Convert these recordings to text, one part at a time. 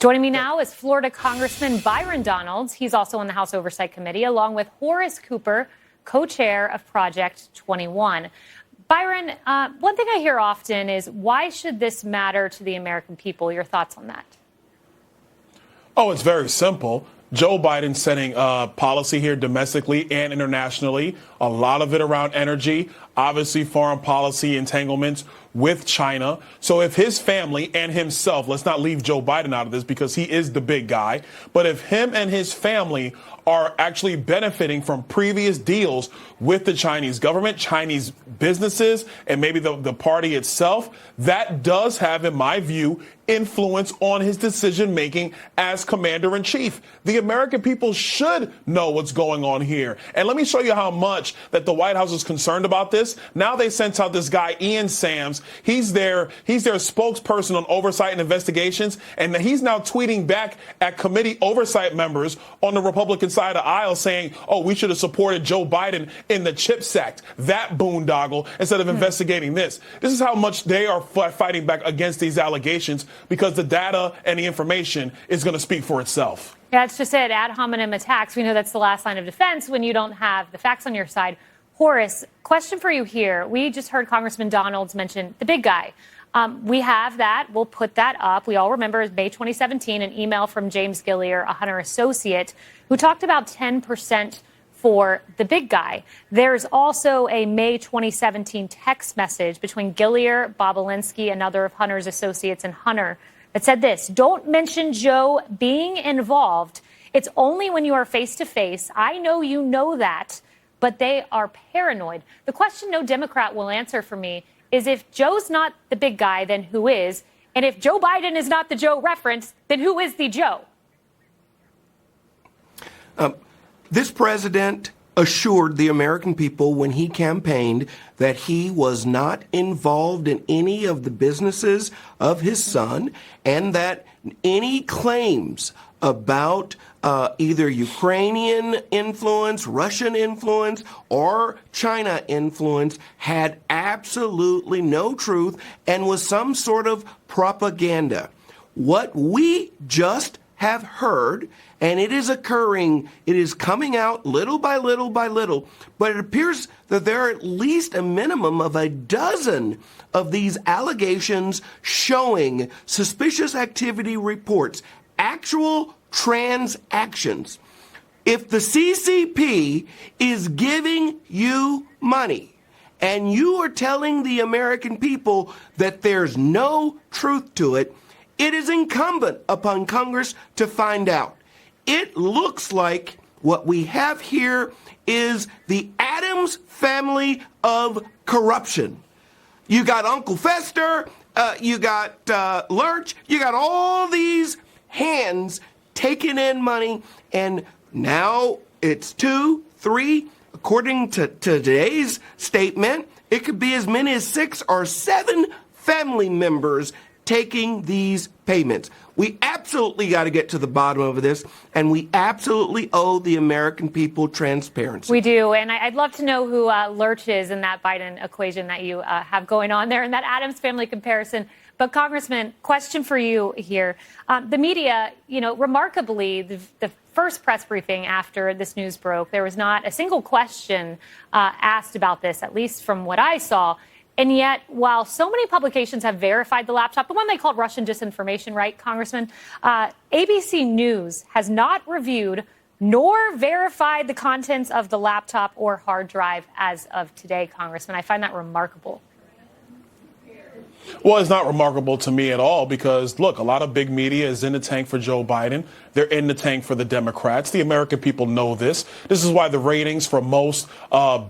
Joining me now is Florida Congressman Byron Donalds. He's also on the House Oversight Committee, along with Horace Cooper, co-chair of Project 21. Byron, one thing I hear often is, why should this matter to the American people? Your thoughts on that? Oh, it's very simple. Joe Biden setting policy here domestically and internationally, a lot of it around energy, obviously foreign policy entanglements with China. So if his family and himself, let's not leave Joe Biden out of this because he is the big guy, but if him and his family are actually benefiting from previous deals with the Chinese government, Chinese businesses, and maybe the party itself, that does have, in my view, influence on his decision making as commander in chief. The American people should know what's going on here. And let me show you how much that the White House is concerned about this. Now they sent out this guy, Ian Sams. He's their spokesperson on oversight and investigations. And he's now tweeting back at committee oversight members on the Republican side of the aisle saying, oh, we should have supported Joe Biden in the CHIPS Act, that boondoggle, instead of investigating this. This is how much they are fighting back against these allegations, because the data and the information is going to speak for itself. Yeah, it's just it. Ad hominem attacks. We know that's the last line of defense when you don't have the facts on your side. Horace, question for you here. We just heard Congressman Donalds mention the big guy. We have that. We'll put that up. We all remember May 2017, an email from James Gilliar, a Hunter associate, who talked about 10% for the big guy. There's also a May 2017 text message between Gilliar, Bobulinski, another of Hunter's associates, and Hunter that said this: don't mention Joe being involved. It's only when you are face to face. I know you know that, but they are paranoid. The question no Democrat will answer for me is, if Joe's not the big guy, then who is? And if Joe Biden is not the Joe reference, then who is the Joe? This president assured the American people when he campaigned that he was not involved in any of the businesses of his son, and that any claims about either Ukrainian influence, Russian influence, or China influence had absolutely no truth and was some sort of propaganda. What we just have heard, and it is occurring, it is coming out little by little by little, but it appears that there are at least a minimum of a dozen of these allegations showing suspicious activity reports, actual transactions. If the CCP is giving you money and you are telling the American people that there's no truth to it, it is incumbent upon Congress to find out. It looks like what we have here is the Addams family of corruption. You got Uncle Fester, you got Lurch, you got all these hands taking in money, and now it's 2, 3, according to today's statement, it could be as many as 6 or 7 family members taking these payments. We absolutely got to get to the bottom of this, and we absolutely owe the American people transparency. We do, and I'd love to know who Lurch is in that Biden equation that you have going on there, in that Addams family comparison. But Congressman, question for you here. The media, remarkably, the first press briefing after this news broke, there was not a single question asked about this, at least from what I saw. And yet, while so many publications have verified the laptop, the one they called Russian disinformation, right, Congressman? ABC News has not reviewed nor verified the contents of the laptop or hard drive as of today, Congressman. I find that remarkable. Well, it's not remarkable to me at all because, look, a lot of big media is in the tank for Joe Biden. They're in the tank for the Democrats. The American people know this. This is why the ratings for most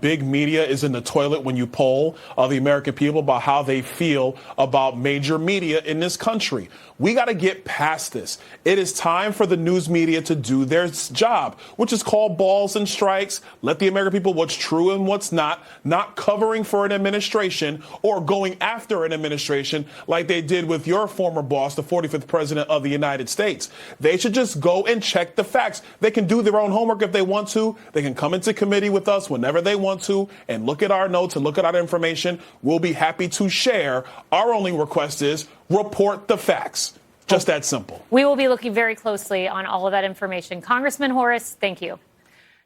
big media is in the toilet when you poll the American people about how they feel about major media in this country. We got to get past this. It is time for the news media to do their job, which is call balls and strikes, let the American people what's true and what's not covering for an administration or going after an administration like they did with your former boss, the 45th president of the United States. They should just go and check the facts. They can do their own homework if they want to. They can come into committee with us whenever they want to and look at our notes and look at our information. We'll be happy to share. Our only request is report the facts. Just that simple. We will be looking very closely on all of that information. Congressman Horace, thank you.